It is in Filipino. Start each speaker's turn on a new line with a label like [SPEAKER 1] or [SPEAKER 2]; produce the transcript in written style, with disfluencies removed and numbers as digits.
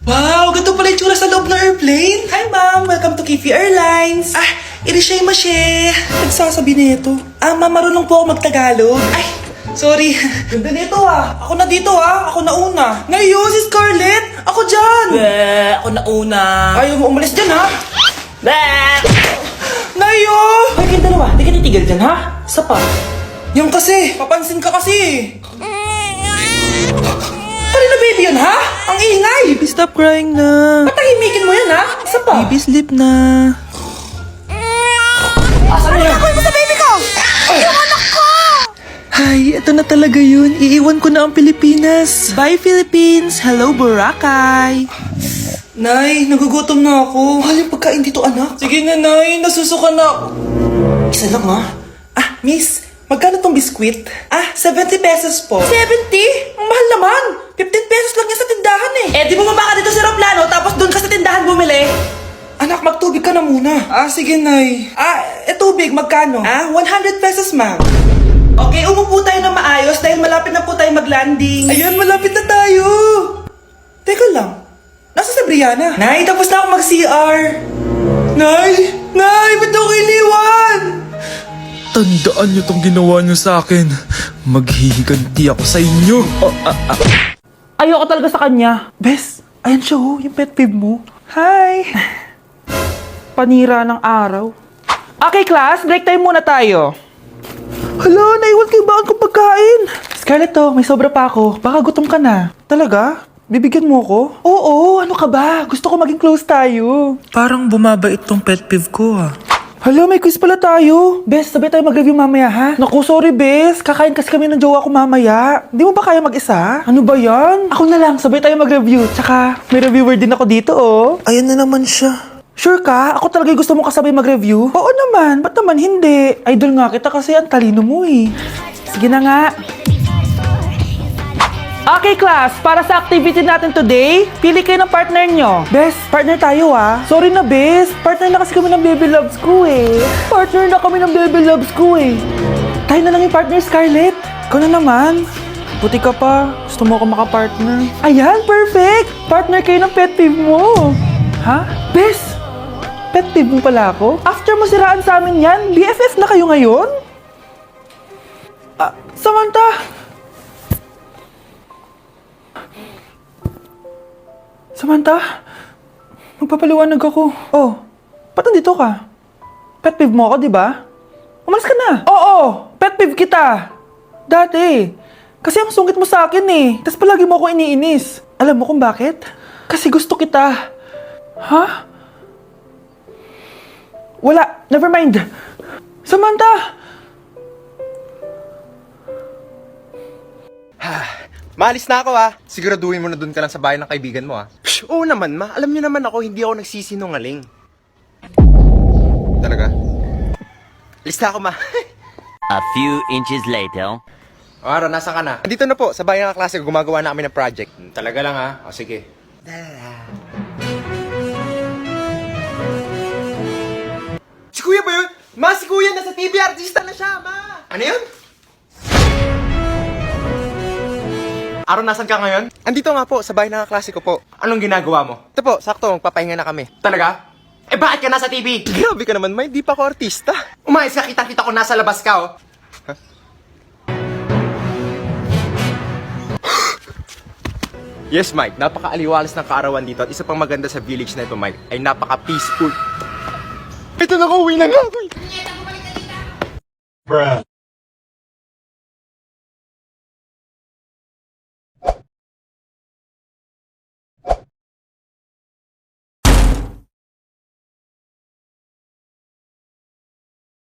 [SPEAKER 1] Wow, ganito pala yung tsura sa loob ng airplane. Hi ma'am, welcome to Kifi Airlines. Irishay mashe. Nagsasabi nito. Ma'am, marunong po ako magtagalog. Ay, sorry. Ganda nito Ako na dito Ako na una. Ngayon, si Scarlett. Ako dyan.
[SPEAKER 2] Ako na una.
[SPEAKER 1] Ayaw mo umalis dyan Nayo!
[SPEAKER 2] Ay, kayong dalawa, di ka titigil dyan, ha? Isa pa.
[SPEAKER 1] Yung kasi, papansin ka kasi. Ano na baby yun, ha? Ang ingay!
[SPEAKER 3] Baby, stop crying na.
[SPEAKER 1] Patahimikin mo yan, ha? Isa pa.
[SPEAKER 3] Baby, sleep na.
[SPEAKER 1] Asan mo yan?
[SPEAKER 4] Ako mo sa baby ko! Yung anak ko!
[SPEAKER 3] Ay, ito na talaga yun. Iiwan ko na ang Pilipinas. Bye, Philippines. Hello, Boracay.
[SPEAKER 1] Nay, nagugutom na ako. Mahal yung pagkain dito, anak. Sige na, Nay. Nasusuka na ako. Isa lang, ha? Miss, magkano tong biskwit? 70 pesos po. 70? Ang mahal naman. 15 pesos lang yan sa tindahan
[SPEAKER 2] Di bumaba ka dito sa aeroplano, tapos doon ka sa tindahan bumili.
[SPEAKER 1] Anak, magtubig ka na muna. Sige, Nay. Tubig, magkano? 100 pesos, ma'am.
[SPEAKER 2] Okay, umupo tayo na maayos dahil malapit na po tayo mag-landing.
[SPEAKER 1] Ayun, malapit na tayo. Teka lang. Nasa si Brianna? Nay, tapos na ako mag-CR. Nay, ba't ako iniwan?
[SPEAKER 3] Tandaan niyo tong ginawa niyo sa akin. Maghihiganti ako sa inyo.
[SPEAKER 2] Ayoko talaga sa kanya.
[SPEAKER 1] Bes, ayan siya yung pet peeve mo.
[SPEAKER 2] Hi! Panira ng araw. Okay, class, break time muna tayo.
[SPEAKER 1] Hala, naiwan kayo ba ang pagkain? Scarlett may sobra pa ako. Baka gutom ka na. Talaga? Bibigyan mo ko? Oo, ano ka ba? Gusto ko maging close tayo.
[SPEAKER 3] Parang bumabait tong pet peeve ko
[SPEAKER 1] Hala, may quiz pala tayo. Bes, sabay tayo mag-review mamaya, ha? Naku, sorry, Bes. Kakain kasi kami ng jowa ko mamaya. Di mo ba kaya mag-isa? Ano ba yan? Ako na lang, sabay tayo mag-review. Tsaka, may reviewer din ako dito, Ayan na naman siya. Sure ka? Ako talaga gusto mo kasabay mag-review? Oo naman, ba't naman hindi? Idol nga kita kasi ang talino mo Sige na nga.
[SPEAKER 2] Okay, class, para sa activity natin today, pili kayo ng partner nyo.
[SPEAKER 1] Bes, partner tayo Sorry na, Bes. Partner na kasi kami ng baby loves ko Partner na kami ng baby loves ko Tayo na lang yung partner, Scarlett. Ikaw na naman. Buti ka pa. Gusto mo ako makapartner. Ayan, perfect! Partner kayo ng pet peeve mo. Ha? Bes, pet peeve mo pala ako? After mo siraan sa amin yan, BFF na kayo ngayon? Samantha! Samantha, magpapaliwanag ako. Ba't nandito ka? Pet peeve mo ako, di ba? Umalis ka na. Oo, pet peeve kita. Dati. Kasi ang sungit mo sa akin Tapos palagi mo ako iniinis. Alam mo kung bakit? Kasi gusto kita. Ha? Wala, never mind. Samantha!
[SPEAKER 5] Maalis na ako Siguraduhin mo na doon ka lang sa bahay ng kaibigan mo Psh, oo naman alam niyo naman ako, hindi ako nagsisinungaling. Talaga? Alis na ako
[SPEAKER 6] A few inches later.
[SPEAKER 5] Aaron, nasa ka na? Andito na po, sa bahay ng klase ko, gumagawa na kami ng project. Talaga lang sige. Si Kuya ba yun? Ma, si Kuya nasa TV, artista na siya, ma! Ano yun? Aaron, nasan ka ngayon? Andito nga po, sa bahay ng klase ko po. Anong ginagawa mo? Ito po, sakto, magpapahinga na kami. Talaga? Bakit ka nasa TV? Grabe ka naman, Mike, di pa ako artista. Umayos ka, kitang-kita ko nasa labas ka, Yes, Mike, napaka-aliwalas ng kaarawan dito at isa pang maganda sa village na ito, Mike, ay napaka-peaceful. Ito na, uwi na nga,